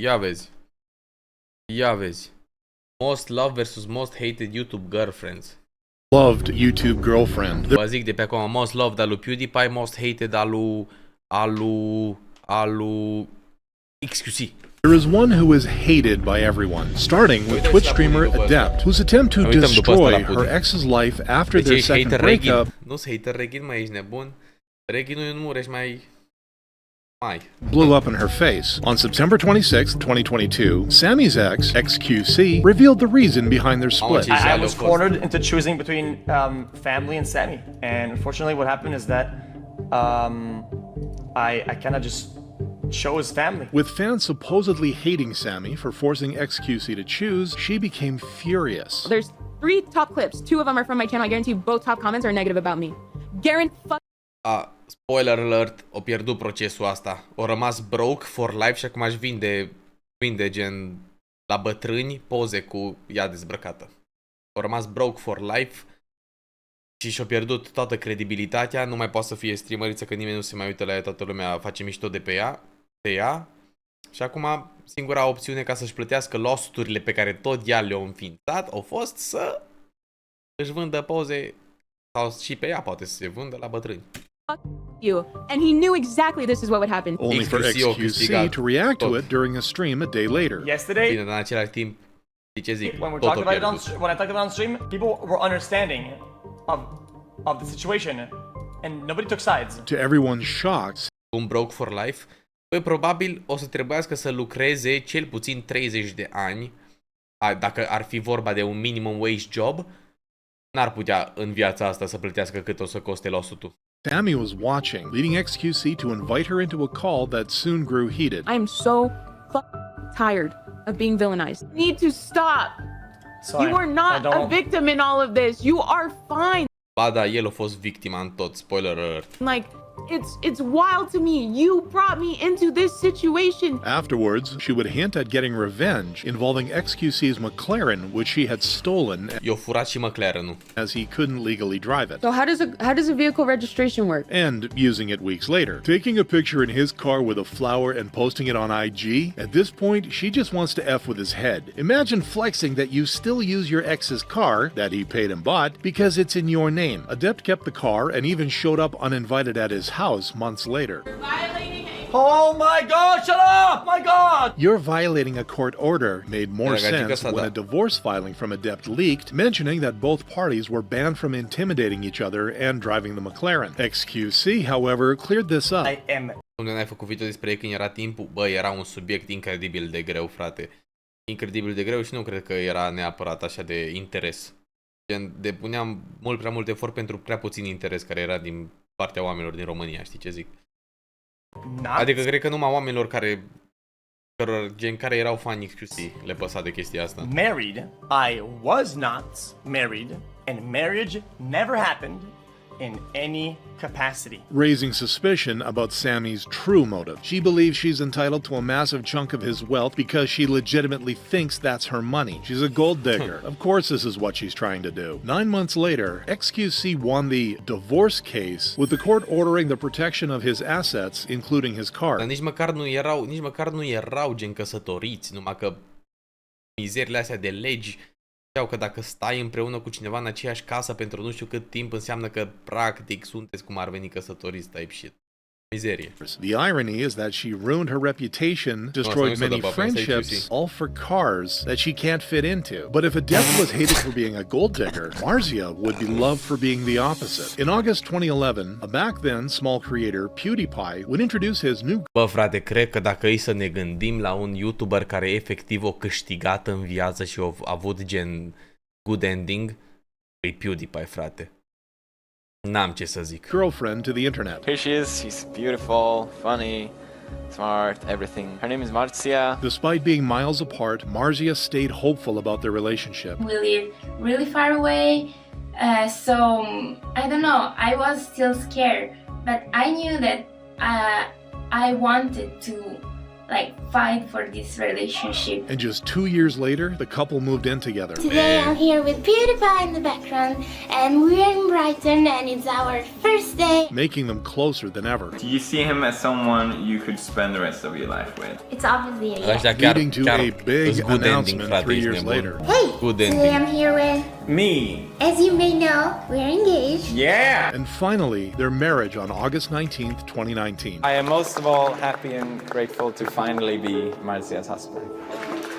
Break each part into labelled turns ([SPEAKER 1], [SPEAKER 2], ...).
[SPEAKER 1] Ia vezi. Ia vezi. Most loved versus most hated YouTube girlfriends.
[SPEAKER 2] Loved YouTube girlfriend.
[SPEAKER 1] Vă zic de pe acum, most loved al lui PewDiePie, most hated al lui XQC.
[SPEAKER 2] There is one who is hated by everyone, starting with Twitch streamer Adept, whose attempt to destroy her ex's life after their second breakup.
[SPEAKER 1] Nu-s hater Regin, mai ești nebun. Regin nu e un mureș mai...
[SPEAKER 2] blew up in her face. On September 26, 2022, Sammy's ex, XQC, revealed the reason behind their split.
[SPEAKER 3] I was cornered into choosing between family and Sammy, and unfortunately what happened is that I kind of just chose family.
[SPEAKER 2] With fans supposedly hating Sammy for forcing XQC to choose, she became furious.
[SPEAKER 4] There's 3 top clips. 2 of them are from my channel. I guarantee you both top comments are negative about me.
[SPEAKER 1] Spoiler alert, o pierdut procesul asta. O rămas broke for life și acum aș vinde gen la bătrâni poze cu ea dezbrăcată. O rămas broke for life și și-a pierdut toată credibilitatea, nu mai poate să fie streameriță că nimeni nu se mai uită la ea, toată lumea face mișto de pe ea. Și acum singura opțiune ca să-și plătească loss-urile pe care tot ea le-a înființat au fost să își vândă poze sau și pe ea poate să se vândă la bătrâni.
[SPEAKER 4] You, and he knew exactly this is what would happen.
[SPEAKER 2] Only for XQC to react to it during a stream a day later.
[SPEAKER 3] Yesterday,
[SPEAKER 1] bine, în același timp, ce zic,
[SPEAKER 3] when I talked about it on stream, people were understanding of the situation, and nobody took sides.
[SPEAKER 2] To everyone's shock,
[SPEAKER 1] un broke for life, păi probabil o să trebuiască să lucreze cel puțin 30 de ani, dacă ar fi vorba de un minimum wage job, n-ar putea în viața asta să plătească cât o să coste loss-ul.
[SPEAKER 2] Sammy was watching, leading XQC to invite her into a call that soon grew heated.
[SPEAKER 4] I am so tired of being villainized. You need to stop. You are not a victim in all of this. You are fine.
[SPEAKER 1] Ba da, el a fost victima în tot, spoiler alert.
[SPEAKER 4] Like, it's wild to me. You brought me into this situation.
[SPEAKER 2] Afterwards, she would hint at getting revenge involving XQC's McLaren, which she had stolen.
[SPEAKER 1] I-a furat și McLaren-ul.
[SPEAKER 2] As he couldn't legally drive it.
[SPEAKER 4] So how does a vehicle registration work?
[SPEAKER 2] And using it weeks later. Taking a picture in his car with a flower and posting it on IG. At this point, she just wants to F with his head. Imagine flexing that you still use your ex's car that he paid and bought because it's in your name. Adept kept the car and even showed up uninvited at his house months later.
[SPEAKER 3] Oh my God, shut up! My God!
[SPEAKER 2] You're violating a court order made more sense when a divorce filing from Adept leaked, mentioning that both parties were banned from intimidating each other and driving the McLaren. XQC, however, cleared this up.
[SPEAKER 1] Unde n-ai făcut video despre ei când era timpul? Bă, era un subiect incredibil de greu, frate. Incredibil de greu și nu cred că era neapărat așa de interes. Depuneam mult prea mult efort pentru prea puțin interes care era din partea oamenilor din România, știi ce zic? Adică cred că numai oamenilor care erau fani XQC le păsa de chestia asta.
[SPEAKER 3] Married, I was not married, and marriage never happened in any capacity.
[SPEAKER 2] Raising suspicion about Sammy's true motive. She believes she's entitled to a massive chunk of his wealth because she legitimately thinks that's her money. She's a gold digger. Of course this is what she's trying to do. 9 months later, XQC won the divorce case with the court ordering the protection of his assets, including his car.
[SPEAKER 1] Dar nici măcar nu erau gen căsătoriți, numai că mizerile astea de legi că dacă stai împreună cu cineva în aceeași casă pentru nu știu cât timp înseamnă că practic sunteți cum ar veni căsătoriți type shit. Miserie.
[SPEAKER 2] The irony is that she ruined her reputation, destroyed many friendships, all for cars that she can't fit into. But if Adept was hated for being a gold digger, Marzia would be loved for being the opposite. In August 2011, a back then small creator, PewDiePie, would introduce his new...
[SPEAKER 1] Bă, frate, cred că dacă e să ne gândim la un YouTuber care efectiv o câștigat în viață și a avut gen good ending, e PewDiePie, frate. N-am ce să zic.
[SPEAKER 2] Girlfriend to the internet.
[SPEAKER 5] Here she is. She's beautiful, funny, smart, everything. Her name is Marzia.
[SPEAKER 2] Despite being miles apart, Marzia stayed hopeful about their relationship.
[SPEAKER 6] We live really far away, so I don't know. I was still scared, but I knew that I wanted to like fight for this relationship.
[SPEAKER 2] And just 2 years later, the couple moved in together.
[SPEAKER 6] Today I'm here with PewDiePie in the background, and we're in Brighton, and it's our first day.
[SPEAKER 2] Making them closer than ever.
[SPEAKER 7] Do you see him as someone you could spend the rest of your life with?
[SPEAKER 6] It's obviously a yes.
[SPEAKER 2] Leading to a big announcement 3 years later.
[SPEAKER 6] Hey, today I'm here with...
[SPEAKER 7] Me.
[SPEAKER 6] As you may know, we're engaged.
[SPEAKER 7] Yeah!
[SPEAKER 2] And finally, their marriage on August 19th, 2019.
[SPEAKER 5] I am most of all happy and grateful to finally be Marcia's husband.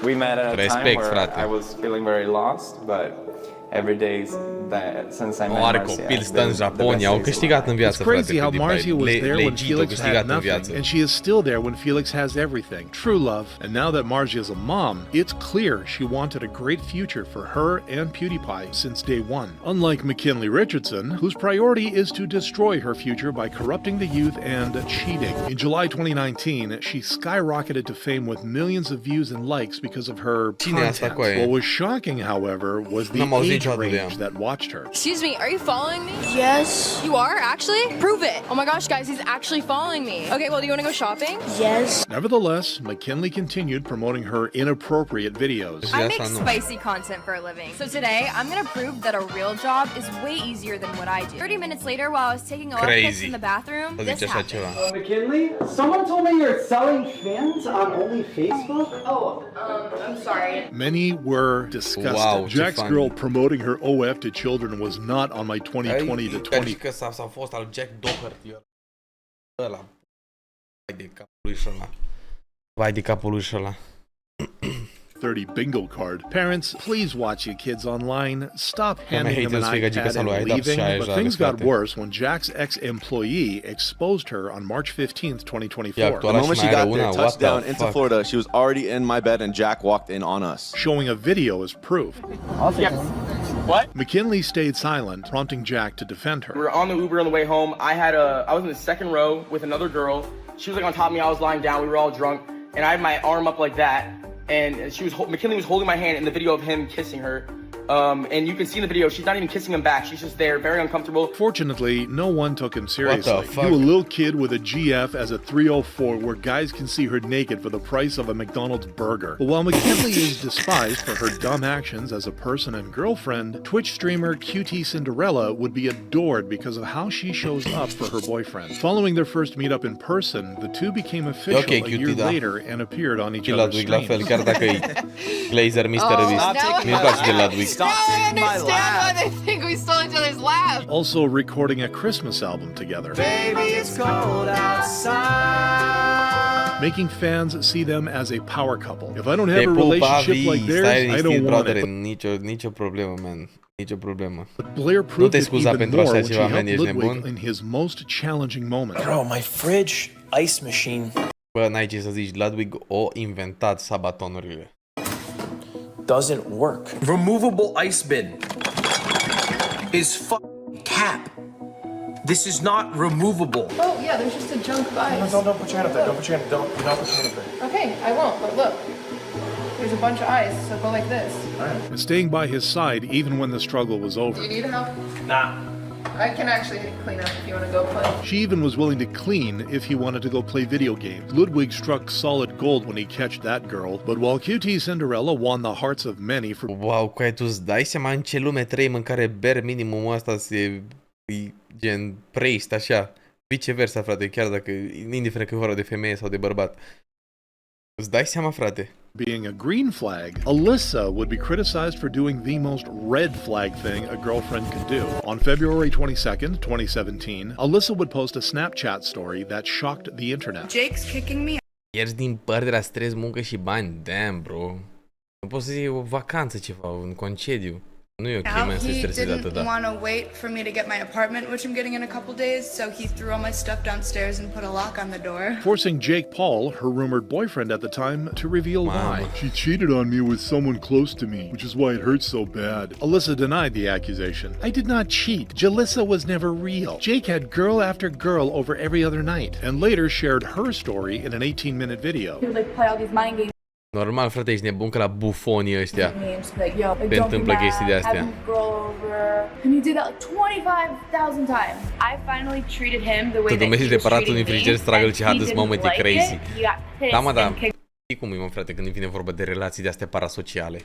[SPEAKER 5] We met at a time where I was feeling very lost, but every day that since I met Marcia has been the best days of my life.
[SPEAKER 2] It's crazy how Marcia was there when Felix had nothing, and she is still there when Felix has everything. True love. And now that Marcia is a mom, it's clear she wanted a great future for her and PewDiePie since day one. Unlike McKinley Richardson, whose priority is to destroy her future by corrupting the youth and cheating. In July 2019, she skyrocketed to fame with millions of views and likes because of her content. What was shocking, however, was the age range that watched her.
[SPEAKER 8] Excuse me, are you following me?
[SPEAKER 6] Yes.
[SPEAKER 8] You are, actually? Prove it. Oh my gosh, guys, he's actually following me. Okay, well, do you want to go shopping?
[SPEAKER 6] Yes.
[SPEAKER 2] Nevertheless, McKinley continued promoting her inappropriate videos.
[SPEAKER 8] I make spicy content for a living. So today, I'm going to prove that a real job is way easier than what I do. 30 minutes later, while I was taking a piss in the bathroom, this happened.
[SPEAKER 9] McKinley, someone told me you're selling fans on only Facebook?
[SPEAKER 8] Oh, I'm sorry.
[SPEAKER 2] Many were disgusted.
[SPEAKER 1] Wow,
[SPEAKER 2] Jack's girl promoting her OF to children was not on my 2020 to 20.
[SPEAKER 1] Că s-a fost al Jack Doherty ăla. Vai de capul lui și ăla. Vai de capul lui și ăla.
[SPEAKER 2] 30 bingo card. Parents, please watch your kids online. Stop handing them an iPad and leaving. But things got worse when Jack's ex-employee exposed her on March 15th, 2024.
[SPEAKER 10] The moment she got there, touchdown into Florida, she was already in my bed and Jack walked in on us.
[SPEAKER 2] Showing a video as proof.
[SPEAKER 3] Yep. What?
[SPEAKER 2] McKinley stayed silent, prompting Jack to defend her.
[SPEAKER 3] We were on the Uber on the way home. I was in the second row with another girl. She was like on top of me. I was lying down. We were all drunk, and I had my arm up like that. And McKinley was holding my hand in the video of him kissing her. And you can see in the video, she's not even kissing him back. She's just there, very uncomfortable.
[SPEAKER 2] Fortunately, no one took him seriously.
[SPEAKER 1] What the fuck?
[SPEAKER 2] You a little kid with a GF as a 304 where guys can see her naked for the price of a McDonald's burger. But while McKinley is despised for her dumb actions as a person and girlfriend, Twitch streamer QT Cinderella would be adored because of how she shows up for her boyfriend. Following their first meetup in person, the two became official a year later and appeared on each other's streams.
[SPEAKER 1] Chiar dacă e Glazer Mr. Beast. Mi-e place de Ludwig.
[SPEAKER 8] Now I understand why they think we stole each other's laugh.
[SPEAKER 2] Also recording a Christmas album together.
[SPEAKER 9] Baby, it's cold outside.
[SPEAKER 2] Making fans see them as a power couple. If I don't have a relationship like theirs, I don't want it.
[SPEAKER 1] Nicio problemă, man. Nicio problemă.
[SPEAKER 2] But Blair proved it even more when she helped Ludwig in his most challenging moment.
[SPEAKER 9] Bro, my fridge ice machine.
[SPEAKER 1] Bă, n-ai ce să zici, Ludwig o inventat sabatonurile.
[SPEAKER 9] Doesn't work. Removable ice bin is cap. This is not removable.
[SPEAKER 8] Oh yeah, there's just a junk of ice.
[SPEAKER 9] No, don't put your hand up there. Don't put your hand up there.
[SPEAKER 8] Okay, I won't, but look. There's a bunch of ice, so go like this.
[SPEAKER 2] And staying by his side even when the struggle was over.
[SPEAKER 8] Do you need help?
[SPEAKER 9] Nah.
[SPEAKER 8] I can actually clean up if you want to go play.
[SPEAKER 2] She even was willing to clean if he wanted to go play video games. Ludwig struck solid gold when he catched that girl, but while QT Cinderella won the hearts of many for...
[SPEAKER 1] Wow, că tu îți dai seama în ce lume trăim în care bare minimumul ăsta e gen preist, așa. Viceversa, frate, chiar dacă, indiferent că e vorba de femeie sau de bărbat. Îți dai seama, frate?
[SPEAKER 2] Being a green flag, Alyssa would be criticized for doing the most red flag thing a girlfriend could do. On February 22nd, 2017, Alyssa would post a Snapchat story that shocked the internet.
[SPEAKER 8] Jake's kicking me.
[SPEAKER 1] Ierzi din păr de la stres, muncă și bani. Damn, bro. Nu poți să iei o vacanță ceva, un concediu. Nu e ok, man, să stresezi atât, da.
[SPEAKER 8] He didn't want to wait for me to get my apartment, which I'm getting in a couple days, so he threw all my stuff downstairs and put a lock on the door.
[SPEAKER 2] Forcing Jake Paul, her rumored boyfriend at the time, to reveal why. She cheated on me with someone close to me, which is why it hurts so bad. Alyssa denied the accusation. I did not cheat. Jalissa was never real. Jake had girl after girl over every other night, and later shared her story in an 18-minute video.
[SPEAKER 8] He would like play all these mind games.
[SPEAKER 1] Normal, frate, ești nebun că la bufonii ăștia se întâmplă chestii de astea. Te domești de paratul din frigider, struggle și hardest moment, e crazy. Da, mă, da. Cum e, mă, frate, când vine vorba de relații de astea parasociale.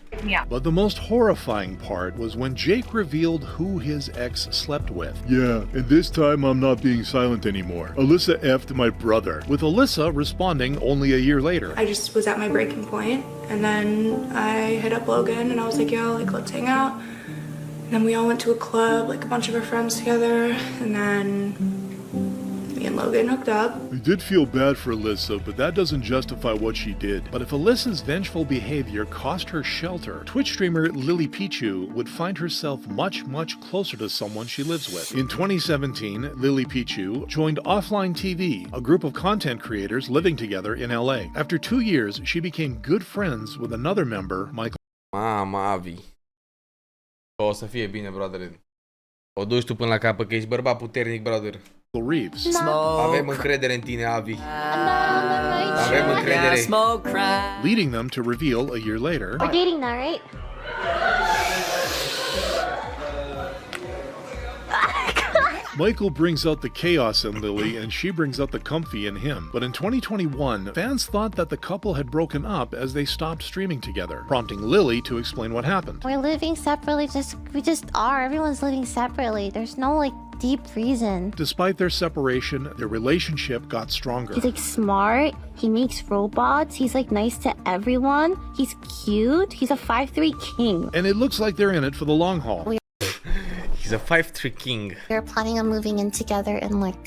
[SPEAKER 2] But the most horrifying part was when Jake revealed who his ex slept with. Yeah, and this time I'm not being silent anymore. Alyssa effed my brother, with Alyssa responding only a year later.
[SPEAKER 11] I just was at my breaking point, and then I hit up Logan, and I was like, yo, like, let's hang out. And then we all went to a club, like a bunch of our friends together, and then me and Logan hooked up.
[SPEAKER 2] I did feel bad for Alyssa, but that doesn't justify what she did. But if Alyssa's vengeful behavior cost her shelter, Twitch streamer Lily Pichu would find herself much closer to someone she lives with. In 2017, Lily Pichu joined Offline TV, a group of content creators living together in LA. After 2 years, she became good friends with another member, Michael.
[SPEAKER 1] Mama, Avi. O să fie bine, brother. O duci tu până la capăt, că ești bărbat puternic, brother.
[SPEAKER 2] Reeves.
[SPEAKER 1] Avem încredere în tine, Avi. Avem încredere.
[SPEAKER 2] Leading them to reveal a year later.
[SPEAKER 6] We're dating now, right?
[SPEAKER 2] Michael brings out the chaos in Lily and she brings out the comfy in him. But in 2021, fans thought that the couple had broken up as they stopped streaming together, prompting Lily to explain what happened.
[SPEAKER 6] We're living separately, we just are. Everyone's living separately. There's no, like, deep reason.
[SPEAKER 2] Despite their separation, their relationship got stronger.
[SPEAKER 6] He's, like, smart. He makes robots. He's, like, nice to everyone. He's cute. He's a 5'3" king.
[SPEAKER 2] And it looks like they're in it for the long haul.
[SPEAKER 1] He's a 5'3" king.
[SPEAKER 6] We're planning on moving in together in, like,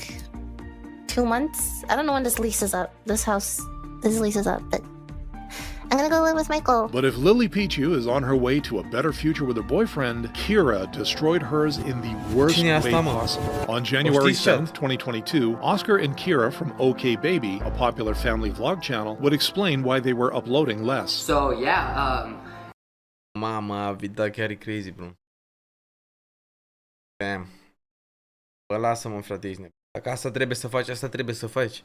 [SPEAKER 6] 2 months. I don't know when this lease is up. This lease is up, but I'm gonna go live with Michael.
[SPEAKER 2] But if Lily Pichu is on her way to a better future with her boyfriend, Kira destroyed hers in the worst way possible. On January 7th, 2022, Oscar and Kira from OK Baby, a popular family vlog channel, would explain why they were uploading less.
[SPEAKER 3] So, yeah,
[SPEAKER 1] Mama, vida chiar e crazy, bro. Damn. Bă, lasă-mă, frate, ești nebun. Dacă asta trebuie să faci, asta trebuie să faci.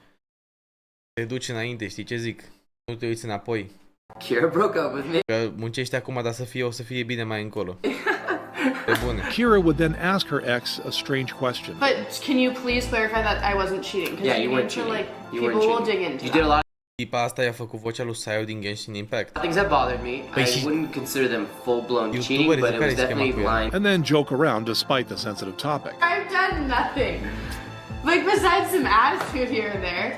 [SPEAKER 1] Te duci înainte, știi ce zic? Nu te uiți înapoi.
[SPEAKER 3] Kira broke up with me.
[SPEAKER 1] Că muncești acum, dar o să fie bine mai încolo. Pe bune.
[SPEAKER 2] Kira would then ask her ex a strange question.
[SPEAKER 11] But can you please clarify that I wasn't cheating?
[SPEAKER 3] Yeah, you weren't cheating.
[SPEAKER 11] Like,
[SPEAKER 3] you
[SPEAKER 11] people
[SPEAKER 3] weren't
[SPEAKER 11] will
[SPEAKER 3] cheating.
[SPEAKER 11] dig into
[SPEAKER 3] You did a lot.
[SPEAKER 1] Tipa asta i-a făcut vocea lui Sayo din Genshin Impact.
[SPEAKER 3] Things that bothered me. I wouldn't consider them full-blown cheating, but it was definitely lying.
[SPEAKER 2] And then joke around despite the sensitive topic.
[SPEAKER 11] I've done nothing. Like, besides some attitude here and there.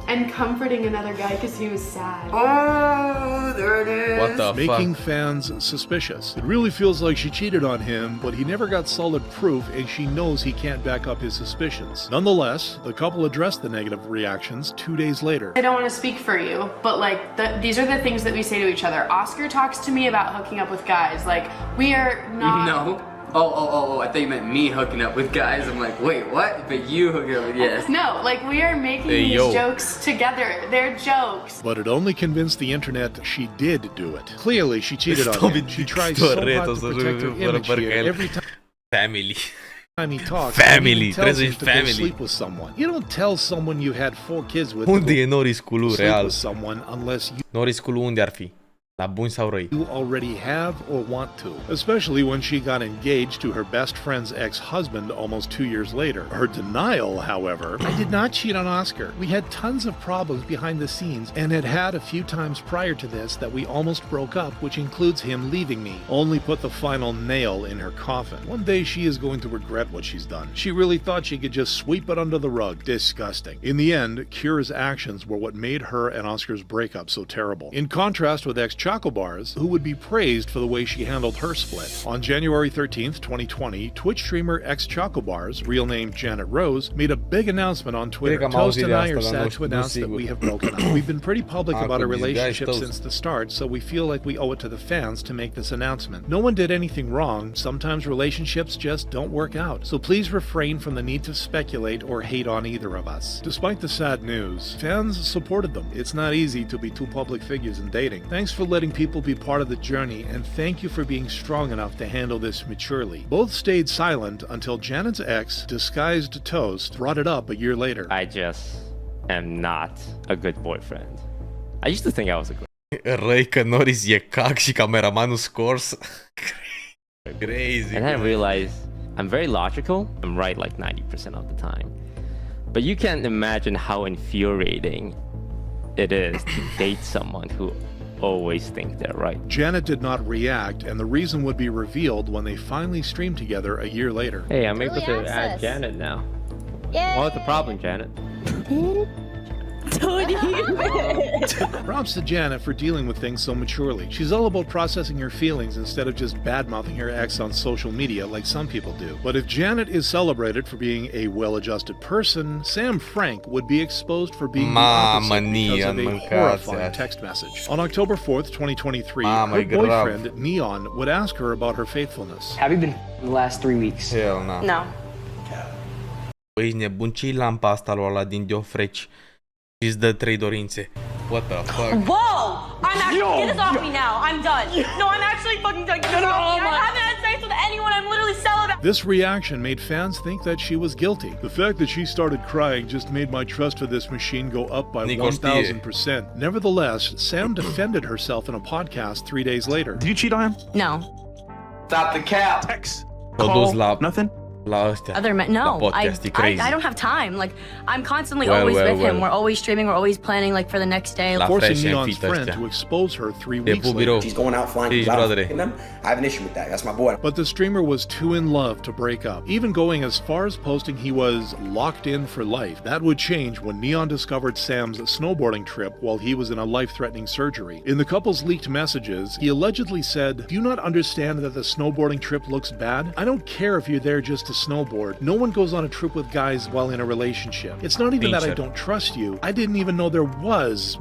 [SPEAKER 11] And comforting another guy because he was sad.
[SPEAKER 3] Oh, there it is.
[SPEAKER 1] What the fuck?
[SPEAKER 2] Making fans suspicious. It really feels like she cheated on him, but he never got solid proof and she knows he can't back up his suspicions. Nonetheless, the couple addressed the negative reactions 2 days later.
[SPEAKER 11] I don't want to speak for you, but like, these are the things that we say to each other. Oscar talks to me about hooking up with guys. Like, we are not...
[SPEAKER 3] No. Oh, I thought you meant me hooking up with guys. I'm like, wait, what? But you hooking up with, yes.
[SPEAKER 11] No, like, we are making these jokes together. They're jokes.
[SPEAKER 2] But it only convinced the internet she did do it. Clearly, she cheated on him. She tries so hard to protect her image here. Every
[SPEAKER 1] Family.
[SPEAKER 2] time he talks,
[SPEAKER 1] family.
[SPEAKER 2] he tells him to go sleep with someone. You don't tell someone you had 4 kids with
[SPEAKER 1] unde e noriscul real?
[SPEAKER 2] Someone unless you
[SPEAKER 1] noriscul unde ar fi? La buni sau răi?
[SPEAKER 2] You already have or want to, especially when she got engaged to her best friend's ex-husband almost 2 years later. Her denial, however, I did not cheat on Oscar. We had tons of problems behind the scenes and had a few times prior to this that we almost broke up, which includes him leaving me, only put the final nail in her coffin. One day she is going to regret what she's done. She really thought she could just sweep it under the rug. Disgusting. In the end, Kira's actions were what made her and Oscar's breakup so terrible. In contrast with ex-Choco Bars, who would be praised for the way she handled her split. On January 13th, 2020, Twitch streamer ex-Choco Bars, real name Janet Rose, made a big announcement on Twitter. Toast and I are sad to announce that we have broken up. We've been pretty public about our relationship since the start, so we feel like we owe it to the fans to make this announcement. No one did anything wrong. Sometimes relationships just don't work out, so please refrain from the need to speculate or hate on either of us. Despite the sad news, fans supported them. It's not easy to be 2 public figures in dating. Thanks for letting people be part of the journey, and thank you for being strong enough to handle this maturely. Both stayed silent until Janet's ex, disguised Toast, brought it up a year later.
[SPEAKER 12] I just am not a good boyfriend. I used to think I was a good
[SPEAKER 1] Răi că Norris e cac și cameramanul scores. Crazy.
[SPEAKER 12] And I realized I'm very logical. I'm right like 90% of the time. But you can't imagine how infuriating it is to date someone who always think they're right.
[SPEAKER 2] Janet did not react, and the reason would be revealed when they finally streamed together a year later.
[SPEAKER 12] Hey, I'm able to add Janet now.
[SPEAKER 6] Yay!
[SPEAKER 12] What's the problem, Janet?
[SPEAKER 2] Props to Janet for dealing with things so maturely. She's all about processing her feelings instead of just bad-mouthing her ex on social media like some people do. But if Janet is celebrated for being a well-adjusted person, Sam Frank would be exposed for being the opposite because of a horrifying text message. On October 4th, 2023, her boyfriend, Neon, would ask her about her faithfulness.
[SPEAKER 9] Have you been the last 3 weeks?
[SPEAKER 1] Hell no.
[SPEAKER 11] No.
[SPEAKER 1] Băi, ești nebun, ce-i lampa asta lui ăla din Diofreci? Și-ți dă 3 dorințe. What the fuck?
[SPEAKER 13] Whoa! I'm actually, get this off me now. I'm done. No, I'm actually fucking done. Get this off me. I haven't had sex with anyone. I'm literally celibate.
[SPEAKER 2] This reaction made fans think that she was guilty. The fact that she started crying just made my trust for this machine go up by 1,000%. Nevertheless, Sam defended herself in a podcast 3 days later.
[SPEAKER 9] Did you cheat on him?
[SPEAKER 11] No.
[SPEAKER 9] Stop the cap. Text. Call. Nothing?
[SPEAKER 11] Other men, no, I don't have time. Like, I'm constantly always with him. We're always streaming. We're always planning, like, for the next day.
[SPEAKER 2] Forcing Neon's friend to expose her 3 weeks later.
[SPEAKER 14] She's going out flying without them. I have an issue with that. That's my boy.
[SPEAKER 2] But the streamer was too in love to break up, even going as far as posting he was locked in for life. That would change when Neon discovered Sam's snowboarding trip while he was in a life-threatening surgery. In the couple's leaked messages, he allegedly said, "Do you not understand that the snowboarding trip looks bad? I don't care if you're there just to snowboard. No one goes on a trip with guys while in a relationship. It's not even that I don't trust you. I didn't even know there was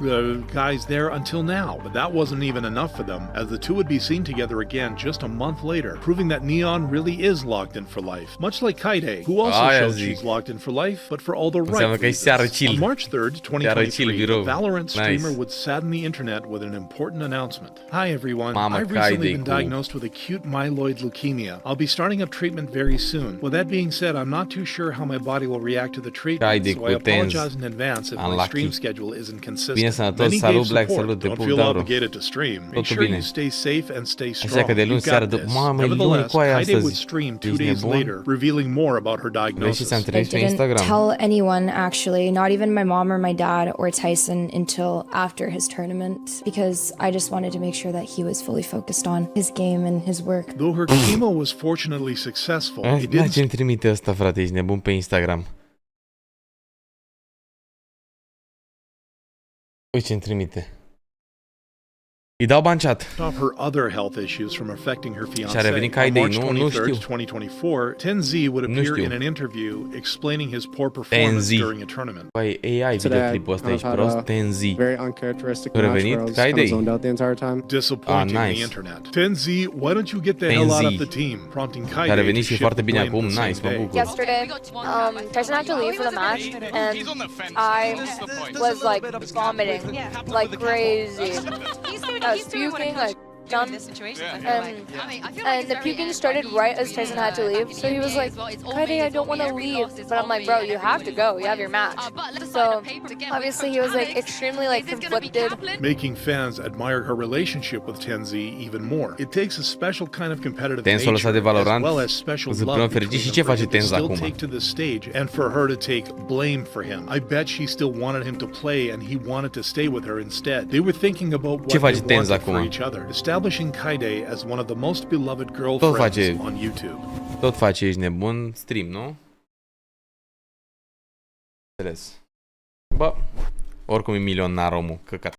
[SPEAKER 2] guys there until now." But that wasn't even enough for them, as the two would be seen together again just a month later, proving that Neon really is locked in for life. Much like Kaide, who also shows she's locked in for life, but for all the right reasons. On March 3rd, 2023, the Valorant streamer would sadden the internet with an important announcement. "Hi everyone, I've recently been diagnosed with acute myeloid leukemia. I'll be starting up treatment very soon. With that being said, I'm not too sure how my body will react to the treatment, so I apologize in advance if my stream schedule isn't consistent. Many gave support. Don't feel obligated to stream. Make sure you stay safe and stay strong. You got this." Nevertheless, Kaide would stream 2 days later, revealing more about her diagnosis.
[SPEAKER 15] I didn't tell anyone, actually, not even my mom or my dad or Tyson, until after his tournament, because I just wanted to make sure that he was fully focused on his game and his work.
[SPEAKER 2] Though her chemo was fortunately successful, it didn't...
[SPEAKER 1] Ce-mi trimite ăsta, frate, ești nebun pe Instagram. Uite ce-mi trimite. Îi dau bani chat.
[SPEAKER 2] Stop her other health issues from affecting her fiancé.
[SPEAKER 1] Și a revenit ca idei, nu știu.
[SPEAKER 2] 2024, TenZ would appear in an interview explaining his poor performance during a tournament.
[SPEAKER 1] Băi, AI videoclipul ăsta, ești prost, TenZ. A revenit ca idei.
[SPEAKER 2] Disappointing the internet. TenZ, why don't you get the hell out of the team? Prompting Kaide
[SPEAKER 1] a revenit și foarte bine acum, nice, mă bucur.
[SPEAKER 16] Yesterday, Tyson had to leave for the match, and I was like vomiting like crazy. I was puking, like, dumb. And the puking started right as Tyson had to leave. So he was like, Kaide, I don't want to leave. But I'm like, bro, you have to go. You have your match. So obviously he was like extremely like conflicted.
[SPEAKER 2] Making fans admire her relationship with TenZ even more. It takes a special kind of competitive nature as well as special love between them to still take to the stage and for her to take blame for him. I bet she still wanted him to play and he wanted to stay with her instead. They were thinking about what they wanted for each other, establishing Kaide as one of the most beloved girlfriends on YouTube.
[SPEAKER 1] Tot face, ești nebun, stream, nu? Înțeles. Bă, oricum e milionar omul, căcat.